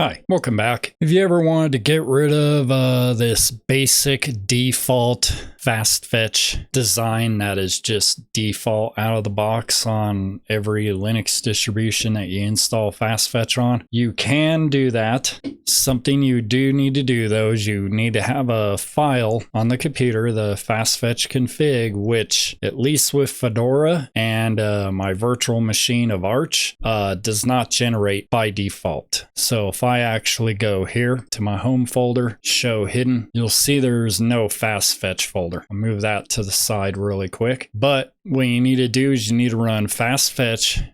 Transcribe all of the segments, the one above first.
Hi, welcome back. Have you ever wanted to get rid of this basic default Fastfetch design that is just default out of the box on every Linux distribution that you install Fastfetch on? You can do that. Something you do need to do though is you need to have a file on the computer, the Fastfetch config, which at least with Fedora and my virtual machine of Arch does not generate by default. So if I actually go here to my home folder, show hidden, you'll see there's no Fastfetch folder. I'll move that to the side really quick. But what you need to do is you need to run fastfetch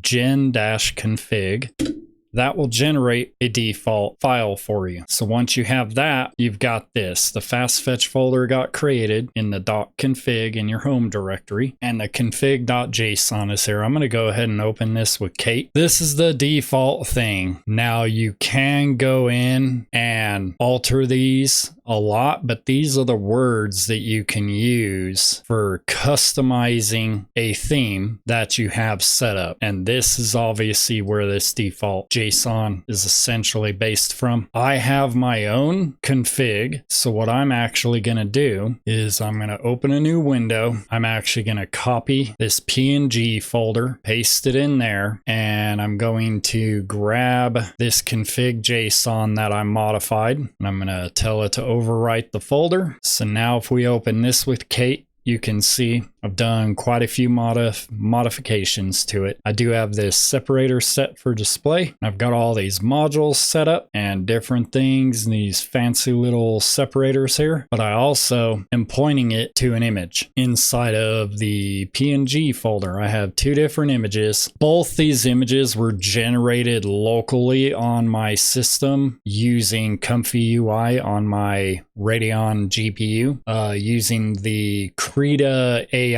gen-config. That will generate a default file for you. So once you have that, you've got this. The Fastfetch folder got created in the .config in your home directory, and the config.json is here. I'm going to go ahead and open this with Kate. This is the default thing. Now you can go in and alter these a lot, but these are the words that you can use for customizing a theme that you have set up. And this is obviously where this default JSON is essentially based from. I have my own config. So what I'm actually going to do is I'm going to open a new window. I'm actually going to copy this PNG folder, paste it in there, and I'm going to grab this config JSON that I modified, and I'm going to tell it to overwrite the folder. So now if we open this with Kate, you can see I've done quite a few modifications to it. I do have this separator set for display. I've got all these modules set up and different things and these fancy little separators here. But I also am pointing it to an image inside of the PNG folder. I have two different images. Both these images were generated locally on my system using Comfy UI on my Radeon GPU using the Krita AI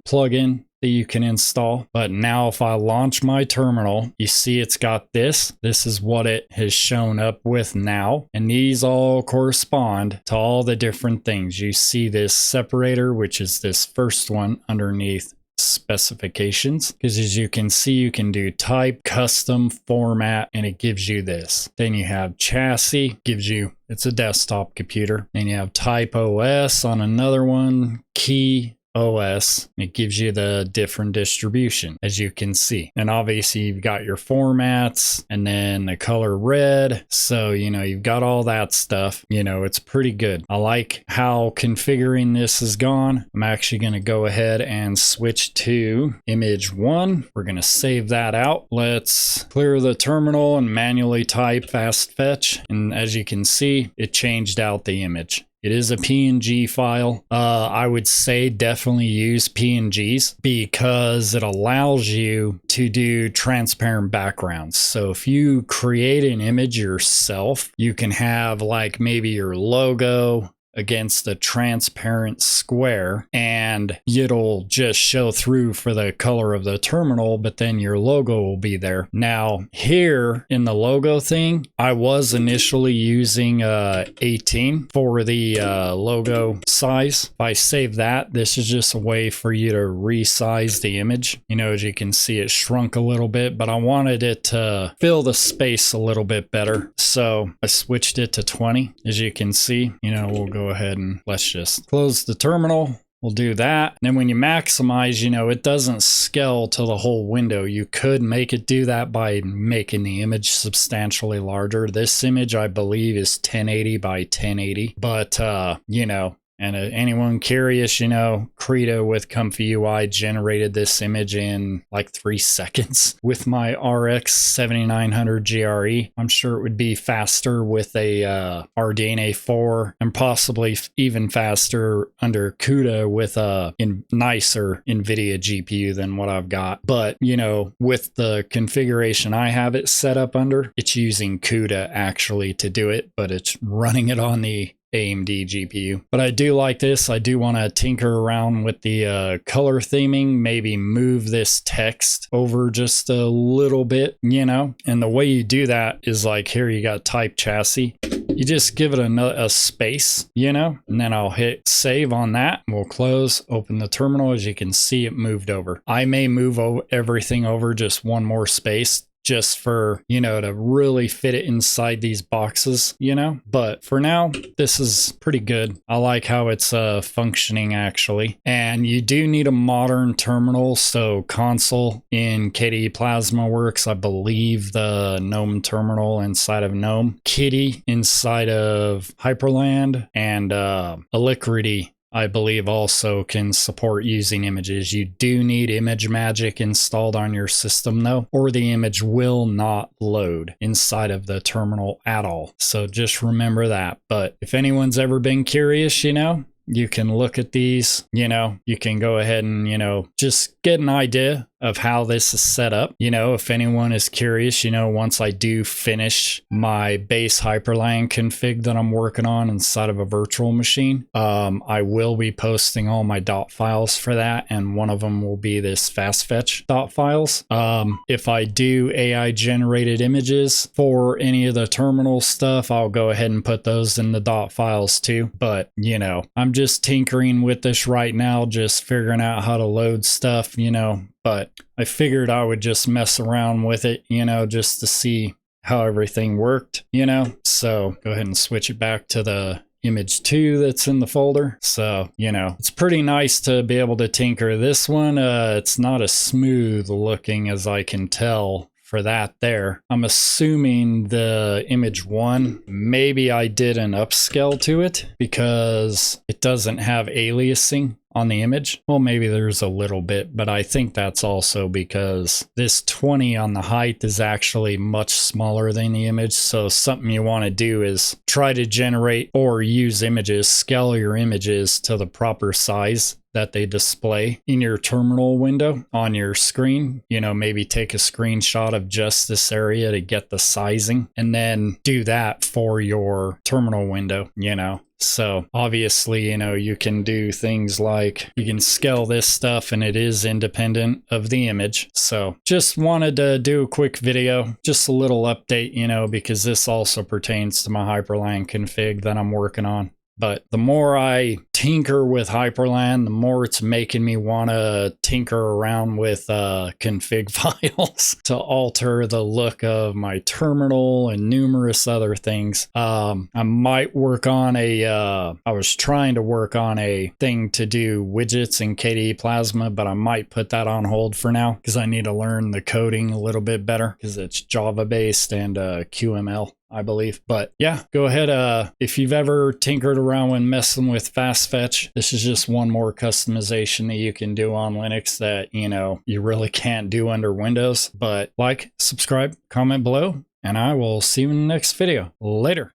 plugin that you can install. But now if I launch my terminal, you see it's got this. This is what it has shown up with now. And these all correspond to all the different things. You see this separator, which is this first one underneath specifications, because as you can see, you can do type, custom, format, and it gives you this. Then you have chassis, gives you, it's a desktop computer. Then you have type OS on another one, key OS, it gives you the different distribution, as you can see. And obviously you've got your formats and then the color red. So, you know, you've got all that stuff. You know, it's pretty good. I like how configuring this has gone. I'm actually going to go ahead and switch to image 1. We're going to save that out. Let's clear the terminal and manually type fastfetch. And as you can see, it changed out the image. It is a PNG file. I would say definitely use PNGs because it allows you to do transparent backgrounds. So if you create an image yourself, you can have like maybe your logo against a transparent square and it'll just show through for the color of the terminal, but then your logo will be there. Now here in the logo thing, I was initially using 18 for the logo size. If I save that, this is just a way for you to resize the image. You know, as you can see, it shrunk a little bit, but I wanted it to fill the space a little bit better. So I switched it to 20. As you can see, you know, we'll go ahead and let's just close the terminal. We'll do that. And then when you maximize, you know, it doesn't scale to the whole window. You could make it do that by making the image substantially larger. This image, I believe, is 1080 by 1080. But, you know, and anyone curious, you know, Krita with Comfy UI generated this image in like 3 seconds with my RX 7900 GRE. I'm sure it would be faster with a RDNA 4 and possibly even faster under CUDA with a nicer NVIDIA GPU than what I've got. But, you know, with the configuration I have it set up under, it's using CUDA actually to do it, but it's running it on the AMD GPU. But I do like this. I do want to tinker around with the color theming, maybe move this text over just a little bit, you know. And the way you do that is like here you got type chassis. You just give it a space, you know, and then I'll hit save on that. We'll close, open the terminal. As you can see, it moved over. I may move everything over just one more space just for, you know, to really fit it inside these boxes, you know. But for now, this is pretty good. I like how it's functioning actually. And you do need a modern terminal, so console in KDE Plasma works. I believe the GNOME terminal inside of GNOME, Kitty inside of Hyprland, and Alacritty I believe also can support using images. You do need ImageMagick installed on your system though, or the image will not load inside of the terminal at all. So just remember that. But if anyone's ever been curious, you know, you can look at these, you know, you can go ahead and, you know, just get an idea of how this is set up. You know, if anyone is curious, you know, once I do finish my base Hyprland config that I'm working on inside of a virtual machine, I will be posting all my dot files for that, and one of them will be this Fastfetch dot files. If I do AI generated images for any of the terminal stuff, I'll go ahead and put those in the dot files too. But, you know, I'm just tinkering with this right now, just figuring out how to load stuff, you know. But I figured I would just mess around with it, you know, just to see how everything worked, you know. So go ahead and switch it back to the image 2 that's in the folder. So, you know, it's pretty nice to be able to tinker. This one, it's not as smooth looking as I can tell for that there. I'm assuming the image 1, maybe I did an upscale to it because it doesn't have aliasing on the image. Well, maybe there's a little bit, but I think that's also because this 20 on the height is actually much smaller than the image. So something you want to do is try to generate or use images, scale your images to the proper size that they display in your terminal window on your screen. You know, maybe take a screenshot of just this area to get the sizing and then do that for your terminal window, you know. So obviously, you know, you can do things like you can scale this stuff and it is independent of the image. So just wanted to do a quick video, just a little update, you know, because this also pertains to my Hyprland config that I'm working on. But the more I tinker with Hyprland, the more it's making me want to tinker around with config files to alter the look of my terminal and numerous other things. I might work on I was trying to work on a thing to do widgets in KDE Plasma, but I might put that on hold for now because I need to learn the coding a little bit better because it's Java based and QML, I believe. But yeah, go ahead. If you've ever tinkered around when messing with Fastfetch, this is just one more customization that you can do on Linux that, you know, you really can't do under Windows. But like, subscribe, comment below, and I will see you in the next video. Later.